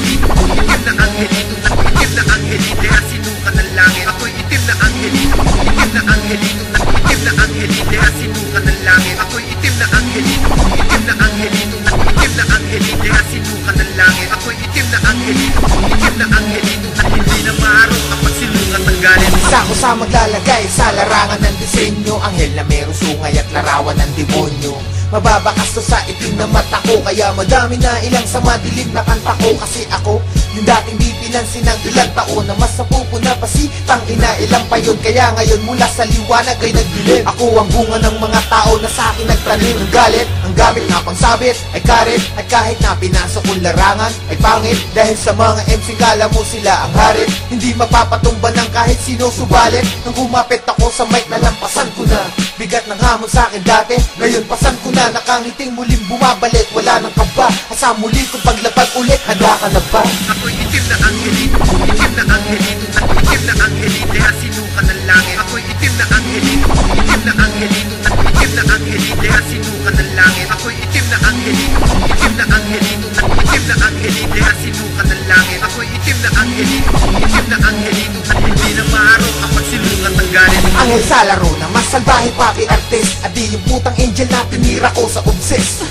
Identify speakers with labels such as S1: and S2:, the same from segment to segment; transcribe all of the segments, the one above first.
S1: angelito, itim na angelito, itim na angelito, kaya sinukat ng langit. Ako'y itim na angelito, itim na angelito, itim na angelito, kaya sinukat ng langit. Ako'y itim na angelito, itim na angelito, itim na angelito, kaya sinukat ng langit. Ako'y itim na angelito, itim na angelito, hindi na maaraw kapag sinukat ng galit.
S2: Isa ko sa maglalagay sa larangan ng disenyo, anghel na merong sungay at larawan ng demonyo. Mababakas to sa itim na mata ko, kaya madami na ilang sa madilim na kanta ko. Kasi ako, yung dating di pinansin ng ilang taon, na mas napupuna pa si tangina ilang pa yun. Kaya ngayon mula sa liwanag ay nagdilim. Ako ang bunga ng mga tao na sa akin nagtanim ng galit. Ang gamit na pangsabit ay karet, at kahit na pinasok kong larangan ay pangit. Dahil sa mga MC kala mo sila ang harit, hindi mapapatumba ng kahit sino subalit. Nang humapit ako sa mic nalampasan ko na bigat ng hamon sa akin dati, ngayon pasan ko na. Nakangiting muling bumabalik, wala nang kaba. Asa muli kung paglapag ulit, handa ka na ba?
S1: Ako'y itim na angelito, itim na angelito, itim na angelito, kaya sinukat ng langit. Ako'y itim na angelito, itim na angelito, itim na angelito, kaya sinukat ng langit. Ako'y itim na angelito, itim na angelito, itim na angelito, kaya sinukat ng langit. Ako'y itim na angelito, itim na angelito, hindi na maaraw kapag sinukat ng galit.
S2: Anghel sa laro na mas salbahe pati artist, at di yung putang angel na tinira ko sa obses.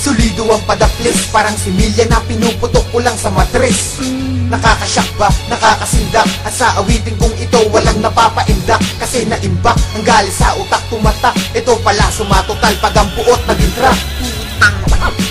S2: Solido ang padaplis, parang similya na pinuputok ko lang sa matres. Nakakasyak ba, nakakasindak, at sa awitin kong ito walang napapaindak. Kasi naimbak, ang galit sa utak tumatak. Ito pala sumatotal pag ang puot naging trap.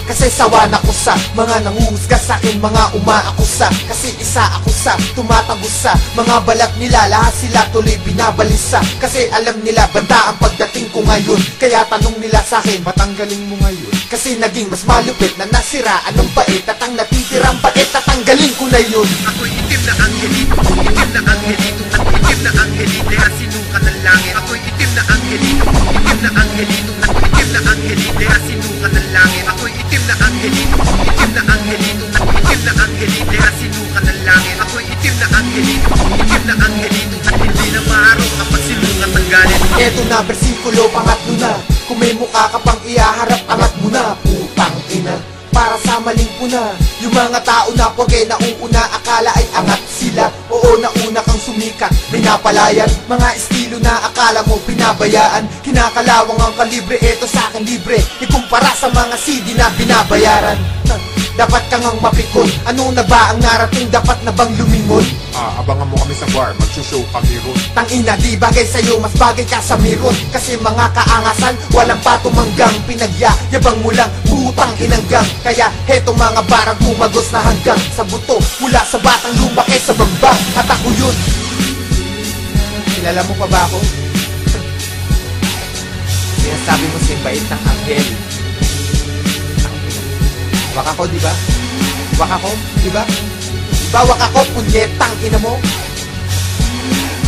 S2: Kasi sawa na ko sa mga nanguhusga sa akin, mga umaakusa. Kasi isa ako sa tumatagos sa mga balat nila, lahat sila tuloy binabalisa. Kasi alam nila banda ang pagdating ko ngayon, kaya tanong nila sa akin, matanggalin mo ngayon. Kasi naging mas malupit na nasira anong bait, at ang natitirang bait tatanggalin ko na yun.
S1: Ako'y itim na angelito, itim na angelito, itim na angelito, kaya sinukat ng langit. Ako'y itim na angelito, itim na angelito, itim na angelito, kaya sinukat ng langit. Ako'y itim na angelito, itim na angelito, itim na angelito, kaya sinukat ng langit. Ako'y itim na angelito, itim na angelito, hindi na maaraw kapag sinukat ng galit.
S2: Eto na versikulo, pangatlo na. Kung may mukha ka pang ihaharap, angat mo na, putang ina. Para sa maling puna, yung mga tao na porke nauuna, akala ay angat sila. Oo, nauna kang sumikat, may napalayan. Mga estilo na akala mo pinabayaan. Kinakalawang ang kalibre, eto sa akin libre. Ikumpara sa mga CD na binabayaran. Dapat kang ang mapikon, ano na ba ang narating, dapat na bang lumingon?
S3: Abangan mo kami sa bar, magsushow kami ron.
S2: Tangina, di bagay sa'yo, mas bagay ka sa miron. Kasi mga kaangasan, walang patumanggang. Pinagyayabang mo lang, butang inanggang. Kaya heto mga barang kumagos na hanggang sa buto, mula sa batang lumaki sa bamba. At ako yun. Kilala mo pa ba ako? Sinasabi mo si bait ng anghel. Wak ako, di ba? Wak ako, di ba? Diba wak ako, punyetang ina mo?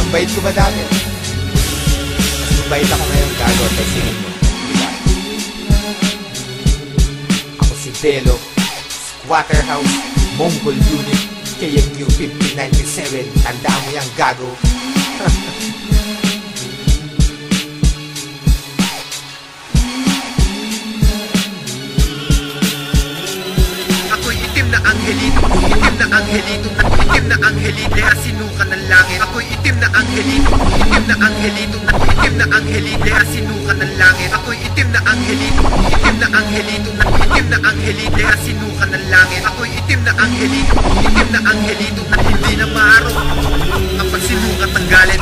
S2: Ang bait ko ba dati? Mas mabait ako ngayon, gago at singin mo, diba? Ako si Delo, Waterhouse, Mongol Unit, KMU 5097. Tandaan mo yung gago.
S1: Itim na angelito, itim na angelito, itim na angelito, kaya sinukat ng langit. Ako'y itim na angelito, itim na angelito, itim na angelito, kaya sinukat ng langit. Ako'y itim na angelito, itim na angelito, itim na angelito, kaya sinukat ng langit. Ako'y itim na angelito, itim na angelito, hindi na maaraw kapag sinukat ng galit.